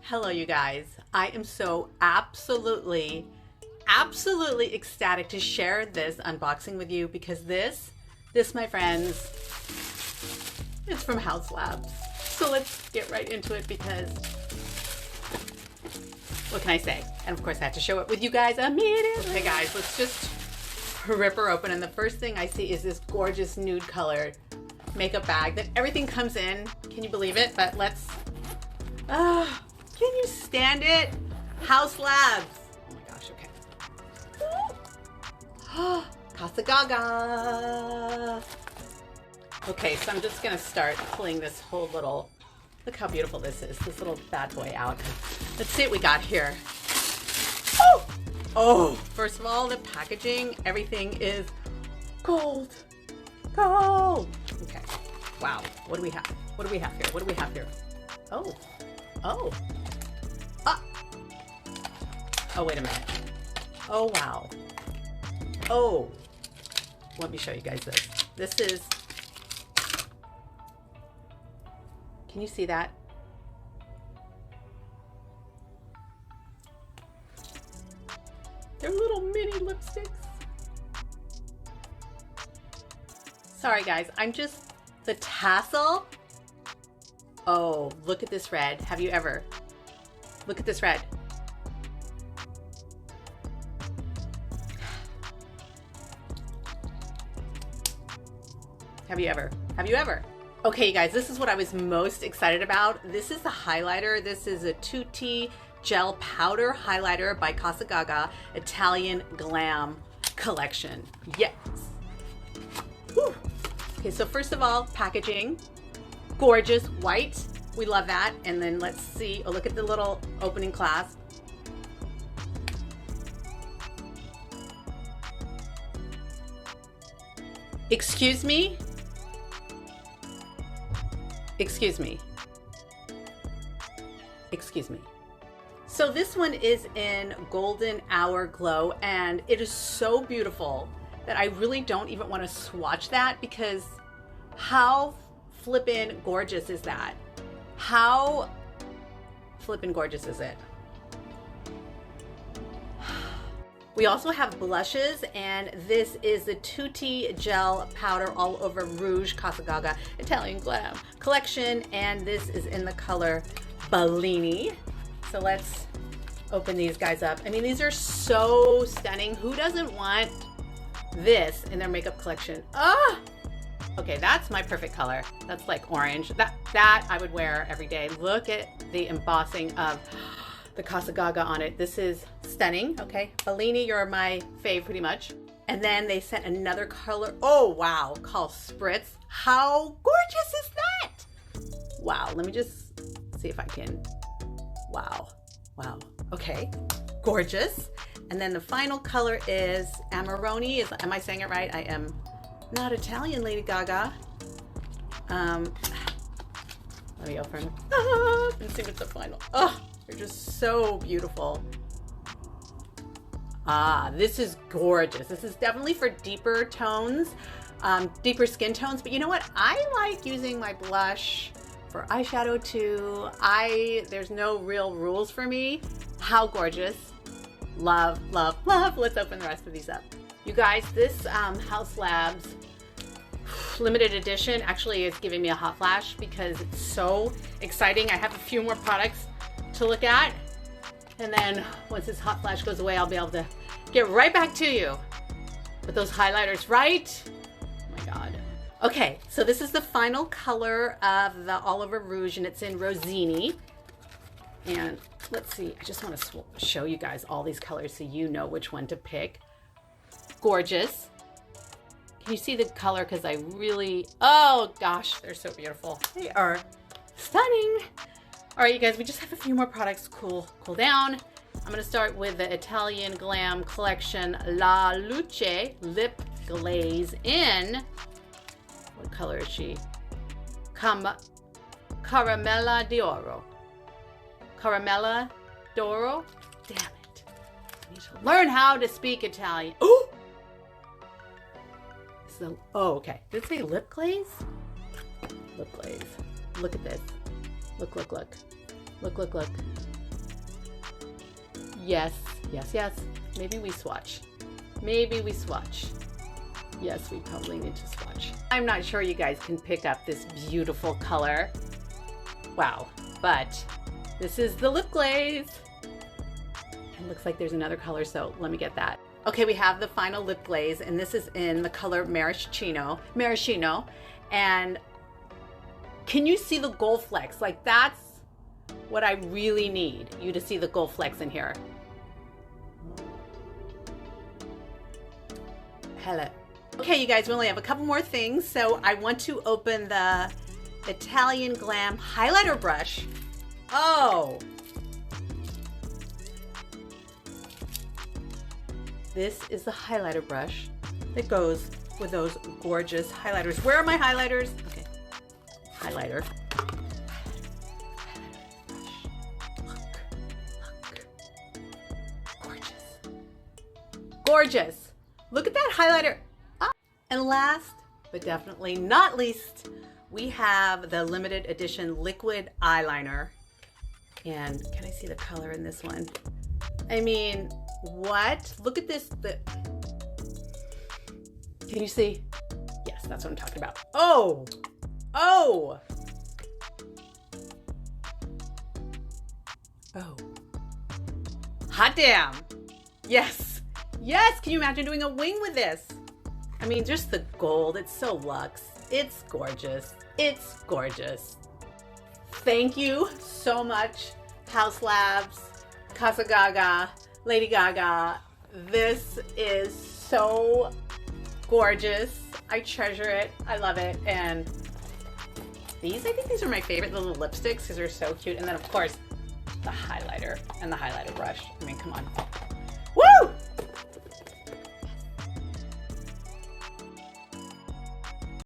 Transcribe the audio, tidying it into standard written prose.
Hello, you guys. I am so absolutely ecstatic to share this unboxing with you because this, my friends, it's from Haus Labs. So let's get right into it because what can I say? And of course I have to show it with you guys immediately. Okay guys, let's just rip her open. And the first thing I see is this gorgeous nude colored makeup bag that everything comes in. Can you believe it? But let's, can you stand it? Haus Labs. Oh my gosh, okay. Casa Gaga. Okay, so I'm just gonna start pulling this whole little, look how beautiful this is, this little bad boy out. Let's see what we got here. Oh, first of all, the packaging, everything is gold. Gold. Okay, wow, what do we have? What do we have here? What do we have here? Oh, wait a minute. Oh, wow. Oh, let me show you guys this. This is, can you see that? They're little mini lipsticks. Sorry guys, I'm just, the tassel. Oh, look at this red. Have you ever? Look at this red. Have you ever? Have you ever? Okay, you guys, this is what I was most excited about. This is the highlighter. This is a Tutti Gel Powder Highlighter by Casa Gaga Italian Glam collection. Yes. Whew. Okay, so first of all, packaging. Gorgeous, white. We love that. And then let's see. Oh, look at the little opening clasp. Excuse me? Excuse me. Excuse me. So this one is in Golden Hour Glow, and it is so beautiful that I really don't even want to swatch that because how flippin' gorgeous is that? How flippin' gorgeous is it? We also have blushes, and this is the Tutti Gel Powder All Over Rouge Casa Gaga Italian Glam collection, and this is in the color Bellini. So let's open these guys up. I mean, these are so stunning. Who doesn't want this in their makeup collection? Ah! Okay, that's my perfect color. That's like orange. That I would wear every day. Look at the embossing of the Casa Gaga on it. This is stunning. Okay, Bellini, you're my fave pretty much. And then they sent another color. Oh wow, called Spritz. How gorgeous is that? Wow, let me just see if I can. Wow, wow. Okay, gorgeous. And then the final color is Amarone. Am I saying it right? I am not Italian, Lady Gaga. Let me open and see what's the final. Oh, they're just so beautiful. Ah, this is gorgeous. This is definitely for deeper tones, deeper skin tones. But you know what? I like using my blush for eyeshadow too. There's no real rules for me. How gorgeous. Love, love, love. Let's open the rest of these up. You guys, this Haus Labs limited edition actually is giving me a hot flash because it's so exciting. I have a few more products to look at, and then once this hot flash goes away, I'll be able to get right back to you with those highlighters, right? Oh my God. Okay, so this is the final color of the All Over Rouge, and it's in Rosini. And let's see, I just want to show you guys all these colors so you know which one to pick. Gorgeous. Can you see the color? Because I really, oh gosh, they're so beautiful. They are stunning. All right, you guys, we just have a few more products to cool down. I'm gonna start with the Italian Glam collection La Luce Lip Glaze in, what color is she? Caramella d'Oro. Caramella d'Oro? Damn it. I need to learn how to speak Italian. Oh! So, oh, okay. Did it say lip glaze? Lip glaze. Look at this. Look, look, look. Look, look, look. Yes, yes, yes. Maybe we swatch. Maybe we swatch. Yes, we probably need to swatch. I'm not sure you guys can pick up this beautiful color. Wow, but this is the lip glaze. It looks like there's another color, so let me get that. Okay, we have the final lip glaze, and this is in the color Maraschino. And can you see the gold flecks? Like, that's what I really need you to see, the gold flecks in here. Hello. Okay, you guys, we only have a couple more things, so I want to open the Italian Glam highlighter brush. Oh! This is the highlighter brush that goes with those gorgeous highlighters. Where are my highlighters? Okay, highlighter. Look. Gorgeous. Gorgeous. Look at that highlighter. Ah. And last, but definitely not least, we have the limited edition liquid eyeliner. And can I see the color in this one? I mean, what? Look at this. Can you see? Yes, that's what I'm talking about. Oh! Oh! Oh. Hot damn! Yes! Yes! Can you imagine doing a wing with this? I mean, just the gold. It's so luxe. It's gorgeous. It's gorgeous. Thank you so much, Haus Labs, Casa Gaga, Lady Gaga. This is so gorgeous. I treasure it. I love it. And these, I think these are my favorite little lipsticks because they're so cute. And then, of course, the highlighter and the highlighter brush. I mean, come on.